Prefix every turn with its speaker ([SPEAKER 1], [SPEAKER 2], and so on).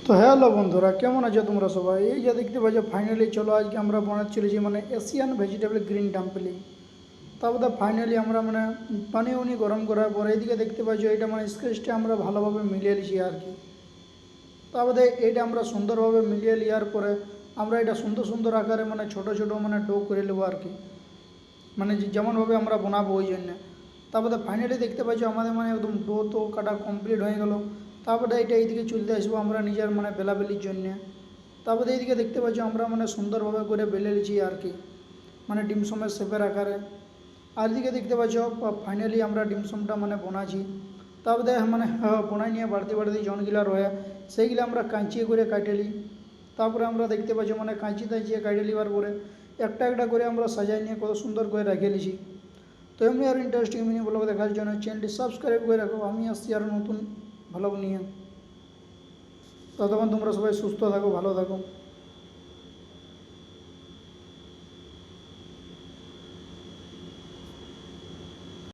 [SPEAKER 1] তো হ্যালো বন্ধুরা, কেমন আছো তোমরা সবাই? এই যে দেখতে পাচ্ছ, ফাইনালি চলো আজকে আমরা বানাচ্ছি যে এশিয়ান ভেজিটেবল গ্রিন ডাম্পলিং। তারপরে ফাইনালি আমরা পানি উনি গরম করার পরে এইদিকে দেখতে পাচ্ছ, এটা স্কেচটা আমরা ভালোভাবে মিলিয়ে নিয়েছি আর কি। তারপরে এইটা আমরা সুন্দরভাবে মিলিয়ে নেওয়ার পরে আমরা এটা সুন্দর সুন্দর আকারে ছোটো ছোটো ডো করে নেবো আর কি, যেমনভাবে আমরা বানাবো ওই জন্য। তারপরে ফাইনালি দেখতে পাচ্ছ আমাদের একদম ডো তো কাটা কমপ্লিট হয়ে গেল। তারপরে এটা এইদিকে চলতে আসবো আমরা নিজের বেলাবেলির জন্যে। তারপরে এইদিকে দেখতে পাচ্ছ আমরা সুন্দরভাবে করে বেলে নিচ্ছি আর কি, ডিমসমের শেপের আকারে। আর এদিকে দেখতে পাচ্ছ ফাইনালি আমরা ডিমসমটা বানাচ্ছি। তারপরে বোনাই নিয়ে বাড়তি বাড়তি জনগুলা রয়ে সেইগুলো আমরা কাঁচি করে কাটে নিই। তারপরে আমরা দেখতে পাচ্ছি কাঁচি তাঁচিয়ে কাটে নেওয়ার পরে একটা একটা করে আমরা সাজাই নিয়ে কত সুন্দর করে রেখে নিয়েছি। তো এমনি আর ইন্টারেস্টিং মিনি ব্লগ দেখার জন্য চ্যানেলটি সাবস্ক্রাইব করে রাখো। আমি আসছি আরও নতুন ব্লগ নিয়ে। ততক্ষণ তোমরা সবাই সুস্থ থাকো, ভালো থাকো।